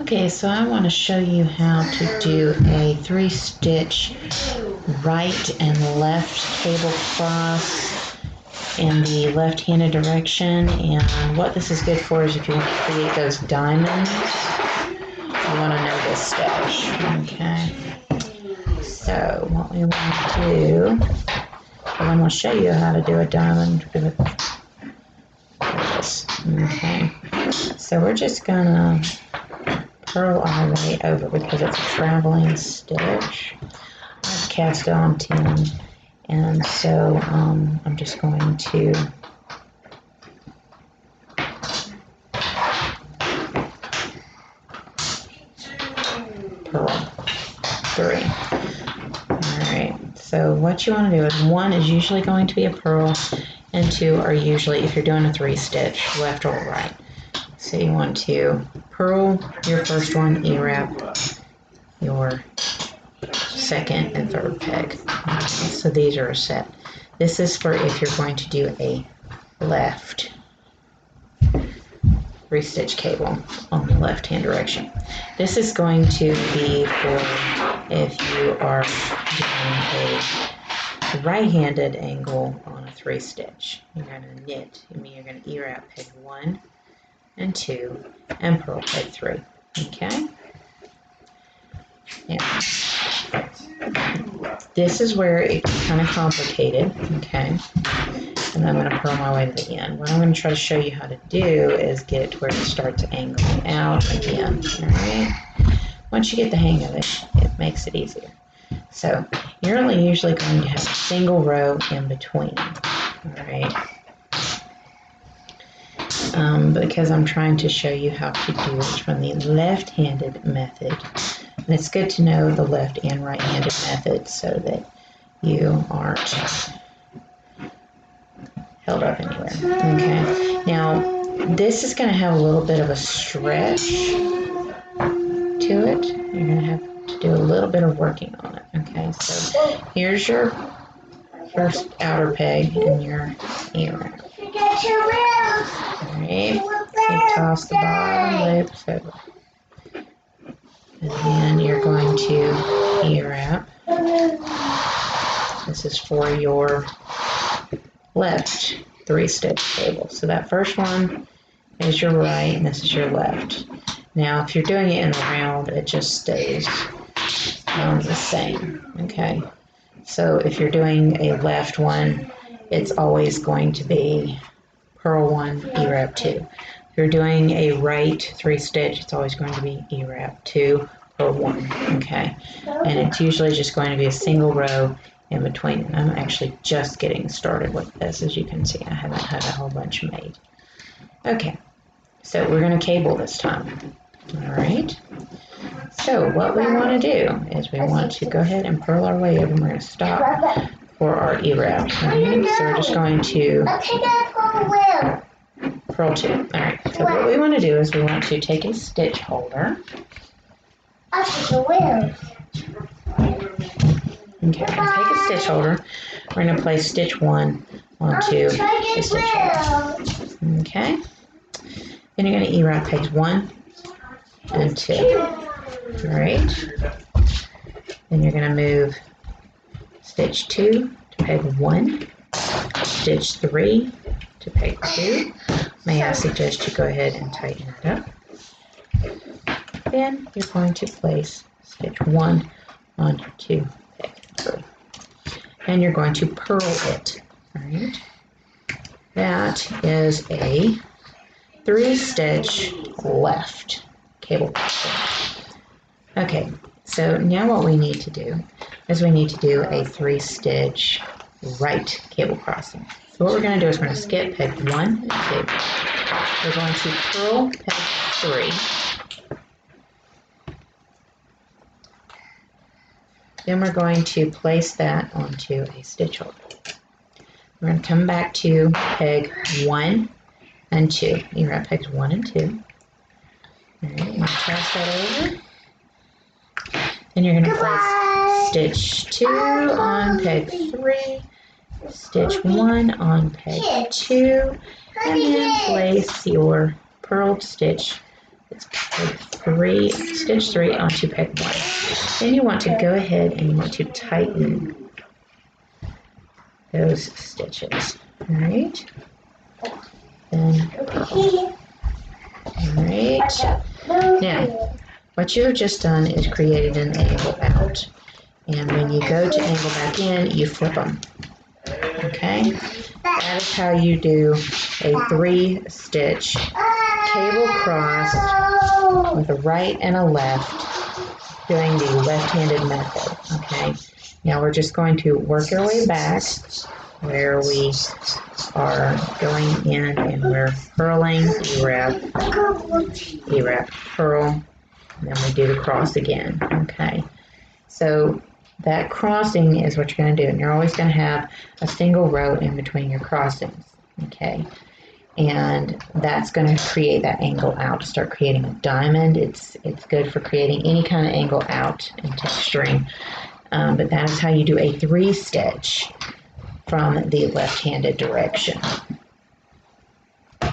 Okay, so I want to show you how to do a 3-stitch right and left cable cross in the left-handed direction, and what this is good for is if you want to create those diamonds, you want to know this stitch. Okay, so what we want to do, well, I'm going to show you how to do a diamond with this. Okay, so we're just going to purl our way over because it's a traveling stitch. I've cast it on 10, and so I'm just going to purl 3. Alright, so what you want to do is 1 is usually going to be a purl, and 2 are usually, if you're doing a 3-stitch, left or right. So you want to purl your first one, E-wrap your second and third peg. Okay, so these are a set. This is for if you're going to do a left 3-stitch cable on the left hand direction. This is going to be for if you are doing a right-handed angle on a 3-stitch. You're going to knit. I mean, you're going to E-wrap peg 1 and 2 and purl peg 3. Okay? Now, this is where it gets kind of complicated. Okay? And I'm going to purl my way to the end. What I'm going to try to show you how to do is get it to where it starts angling out again. Alright? Once you get the hang of it, it makes it easier. So, you're only usually going to have a single row in between. Alright? Because I'm trying to show you how to do it from the left-handed method. And it's good to know the left and right-handed method so that you aren't held up anywhere. Okay. Now, this is going to have a little bit of a stretch to it. You're going to have to do a little bit of working on it. Okay. So here's your first outer peg and your E-wrap. Alright. So toss the bottom loops over. And then you're going to E-wrap. This is for your left 3-stitch cable. So that first one is your right and this is your left. Now if you're doing it in a round, it just stays the same. Okay. So if you're doing a left one, it's always going to be purl 1, E-wrap 2. If you're doing a right 3-stitch, it's always going to be E-wrap 2, purl 1. Okay. And it's usually just going to be a single row in between. And I'm actually just getting started with this. As you can see, I haven't had a whole bunch made. Okay, so we're going to cable this time. All right. So what we want to do is we want to go ahead and purl our way over. And we're going to stop for our E-wrap. Right? So we're just going to purl 2. All right. So what we want to do is we want to take a stitch holder. Okay, we're going to take a stitch holder. We're going to place stitch 1 onto the stitch holder. Okay. Then you're going to E-wrap pegs 1 and 2. Alright. Then you're going to move stitch 2 to peg 1, stitch 3 to peg 2. May I suggest you go ahead and tighten it up. Then you're going to place stitch 1 onto peg 3. And you're going to purl it. Alright. That is a 3-stitch left cable crossing. Okay, so now what we need to do is we need to do a 3-stitch right cable crossing. So what we're going to do is we're going to skip peg 1 and 2. We're going to purl peg 3. Then we're going to place that onto a stitch holder. We're going to come back to peg 1 and 2. E-wrap pegs 1 and 2. Alright, you're going to cross that over. Then you're going to place stitch 2 on peg 3, stitch 1 on peg 2, and then place your purled stitch It's stitch 3 onto peg 1. Then you want to go ahead and you want to tighten those stitches. All right. Then, all right. Now, what you have just done is created an angle out. And when you go to angle back in, you flip them. Okay? That is how you do a 3-stitch cable crossed with a right and a left, doing the left-handed method. Okay? Now we're just going to work our way back where we are going in and we're purling, E-wrap, purl, and then we do the cross again. Okay? So that crossing is what you're going to do, and you're always going to have a single row in between your crossings, okay? And that's going to create that angle out to start creating a diamond. It's good for creating any kind of angle out and texturing, but that is how you do a 3-stitch from the left-handed direction.